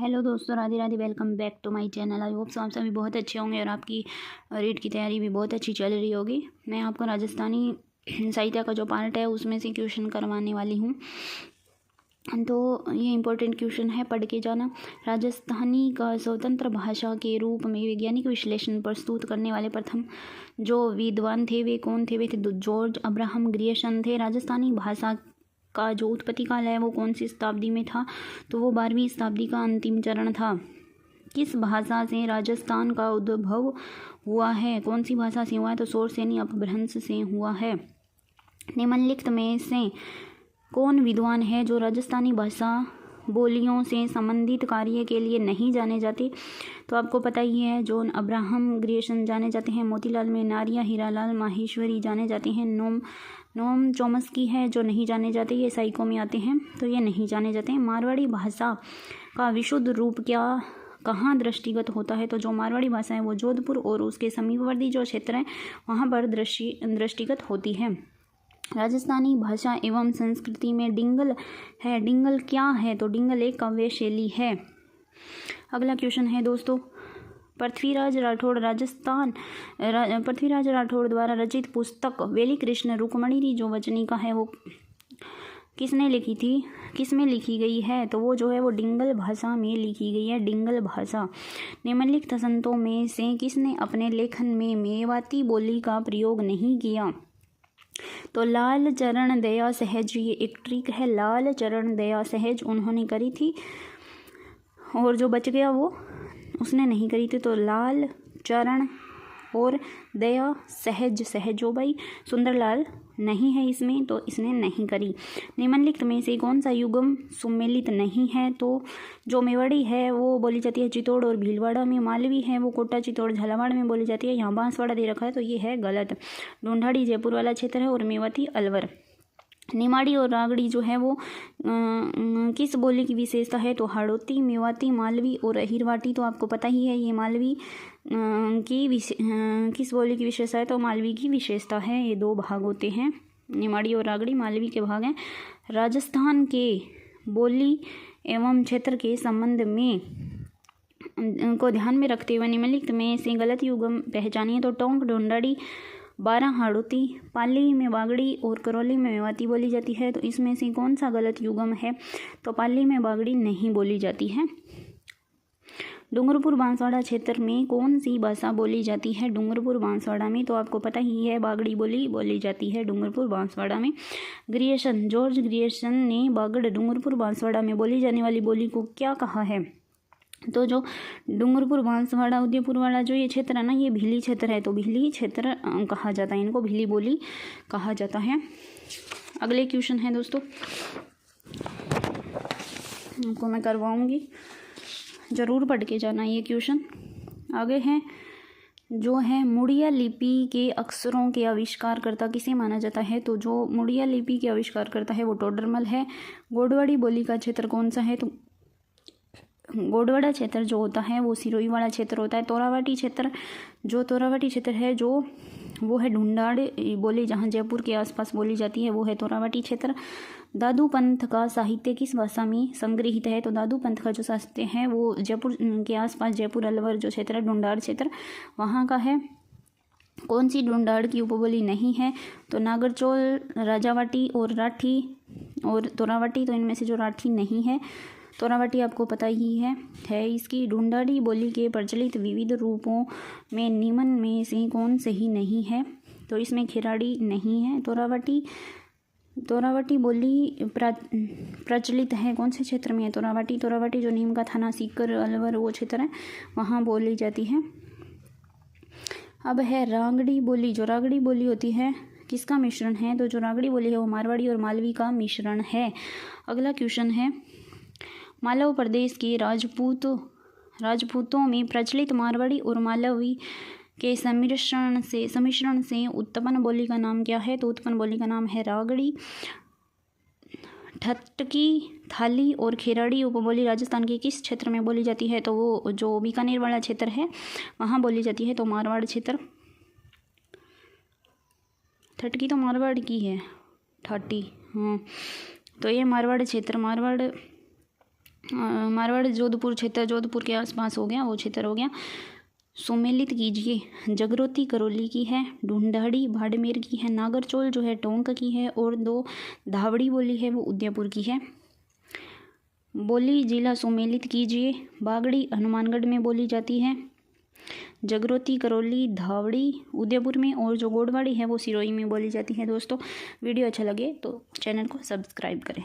Hello दोस्तों, Radhe Radhe. Welcome back to my channel. I hope so आप सभी बहुत अच्छे होंगे और आपकी रीड की तैयारी भी बहुत अच्छी चल रही होगी। मैं आपको राजस्थानी साहित्य का जो पार्ट है उसमें से क्वेश्चन करवाने वाली हूँ। तो ये इम्पोर्टेंट क्वेश्चन है, पढ़ के जाना। राजस्थानी का स्वतंत्र भाषा के रूप में वैज्ञानिक विश्लेषण प्रस्तुत करने वाले प्रथम जो विद्वान थे वे कौन थे? वे थे जॉर्ज अब्राहम ग्रियर्सन थे। राजस्थानी भाषा का जो उत्पत्ति काल है वो कौन सी शताब्दी में था? तो वो 12वीं शताब्दी का अंतिम चरण था। किस भाषा से राजस्थान का उद्भव हुआ है? कौन सी भाषा से हुआ है? तो शौरसेनी अपभ्रंश से हुआ है। निम्नलिखित में से कौन विद्वान है जो राजस्थानी भाषा बोलियों से संबंधित कार्य के लिए नहीं जाने जाते? तो आपको पता ही है, जॉन अब्राहम ग्रियर्सन जाने जाते हैं। मोतीलाल मेहनारिया, हीरालाल माहेश्वरी जाने जाते हैं। नोम चॉम्स्की है जो नहीं जाने जाते, ये साइको में आते हैं, तो ये नहीं जाने जाते हैं। मारवाड़ी भाषा का विशुद्ध रूप क्या कहाँ दृष्टिगत होता है? तो जो मारवाड़ी भाषा है वो जोधपुर और उसके समीपवर्ती जो क्षेत्र है वहाँ पर दृष्टिगत होती है। राजस्थानी भाषा एवं संस्कृति में डिंगल है। डिंगल क्या है? तो डिंगल एक काव्य शैली है। अगला क्वेश्चन है दोस्तों, पृथ्वीराज राठौड़ द्वारा रचित पुस्तक वेली कृष्ण रुक्मणी जो वचनिका है वो किसने लिखी थी? किस में लिखी गई है? तो वो जो है वो डिंगल भाषा में लिखी गई है, डिंगल भाषा। निम्नलिखित संतों में से किसने अपने लेखन में मेवाती बोली का प्रयोग नहीं किया? तो लाल चरण दया सहज, ये एक ट्रिक है। लाल चरण दया सहज उन्होंने करी थी और जो बच गया वो उसने नहीं करी थी। तो लाल चरण और दया सहज, सहजो भाई सुंदरलाल नहीं है इसमें, तो इसने नहीं करी। निम्नलिखित में से कौन सा युगम सुमेलित नहीं है? तो जो मेवाड़ी है वो बोली जाती है चित्तौड़ और भीलवाड़ा में। मालवी है वो कोटा, चित्तौड़, झालावाड़ में बोली जाती है। यहाँ बांसवाड़ा दे रखा है तो ये है गलत। ढूंढाड़ी जयपुर वाला क्षेत्र है और मेवाती अलवर। निमाड़ी और रागड़ी जो है वो किस बोली की विशेषता है? तो हाड़ौती, मेवाती, मालवी और अहिरवाटी। तो आपको पता ही है ये मालवी किस बोली की विशेषता है? तो मालवी की विशेषता है। ये दो भाग होते हैं, निमाड़ी और रागड़ी मालवी के भाग हैं। राजस्थान के बोली एवं क्षेत्र के संबंध में को ध्यान में रखते हुए निम्नलिखित में से गलत युगम पहचानिए। तो टोंक, ढूंढाड़ी, 12 हाड़ौती, पाली में बागड़ी और करौली में मेवाती बोली जाती है। तो इसमें से कौन सा गलत युगम है? तो पाली में बागड़ी नहीं बोली जाती है। डूंगरपुर बांसवाड़ा क्षेत्र में कौन सी भाषा बोली जाती है? डूंगरपुर बांसवाड़ा में तो आपको पता ही है बागड़ी बोली जाती है डूंगरपुर बांसवाड़ा में। ग्रियर्सन, जॉर्ज ग्रियर्सन ने बागड़ डूंगरपुर बांसवाड़ा में बोली जाने वाली बोली को क्या कहा है? तो जो डूंगरपुर बांसवाड़ा उदयपुर वाला जो ये क्षेत्र है ना, ये भीली क्षेत्र है, तो भीली क्षेत्र कहा जाता है, इनको भीली बोली कहा जाता है। अगले क्वेश्चन है दोस्तों, आपको मैं करवाऊंगी, ज़रूर पढ़ के जाना ये क्वेश्चन। आगे है जो है मुड़िया लिपि के अक्षरों के आविष्कारकर्ता किसे माना जाता है? तो जो मुड़िया लिपि के आविष्कारकर्ता है वो टोडरमल है। गोडवाड़ी बोली का क्षेत्र कौन सा है? तो गोडवाड़ा क्षेत्र जो होता है वो सिरोही वाला क्षेत्र होता है। तोरावाटी क्षेत्र है जो वो है ढूंढाड़ बोली, जहाँ जयपुर के आसपास बोली जाती है, वो है तोरावाटी क्षेत्र। दादू पंथ का साहित्य किस भाषा में संग्रहित है? तो दादू पंथ का जो साहित्य है वो जयपुर के आसपास, जयपुर अलवर जो क्षेत्र है, ढूंढाड़ क्षेत्र वहाँ का है। कौन सी ढूंढाड़ की उपबोली नहीं है? तो नागरचौल, राजावाटी और राठी और तोरावाटी, तो इनमें से जो राठी नहीं है, तोरावाटी आपको पता ही है इसकी। ढूंढाड़ी बोली के प्रचलित विविध रूपों में निम्न में से कौन सही नहीं है? तो इसमें खिराड़ी नहीं है। तोरावाटी बोली प्रचलित है कौन से क्षेत्र में है? तोरावाटी जो नीम का थाना, सीकर, अलवर वो क्षेत्र है, वहाँ बोली जाती है। अब है रागड़ी बोली। जो रागड़ी बोली होती है किसका मिश्रण है? तो जो रागड़ी बोली है वो मारवाड़ी और मालवी का मिश्रण है। अगला क्वेश्चन है, मालव प्रदेश के राजपूतों में प्रचलित मारवाड़ी और मालवी के सम्मिश्रण से उत्पन्न बोली का नाम क्या है? तो उत्पन्न बोली का नाम है रागड़ी। ठटकी, थाली और खेराड़ी उपबोली राजस्थान के किस क्षेत्र में बोली जाती है? तो वो जो बीकानेर वाला क्षेत्र है वहाँ बोली जाती है, तो मारवाड़ क्षेत्र। ठटकी तो मारवाड़ की है, ठाटी, हाँ, तो ये मारवाड़ क्षेत्र, मारवाड़ मारवाड़ जोधपुर क्षेत्र, जोधपुर के आसपास हो गया, वो क्षेत्र हो गया। सुमेलित कीजिए, जगरोती करौली की है, ढूंढाड़ी बाड़मेर की है, नागरचोल जो है टोंक की है, और 2 धावड़ी बोली है वो उदयपुर की है। बोली जिला सुमेलित कीजिए, बागड़ी हनुमानगढ़ में बोली जाती है, जगरोती करौली धावड़ी उदयपुर में, और जो गोड़वाड़ी है वो सिरोही में बोली जाती है। दोस्तों वीडियो अच्छा लगे तो चैनल को सब्सक्राइब करें।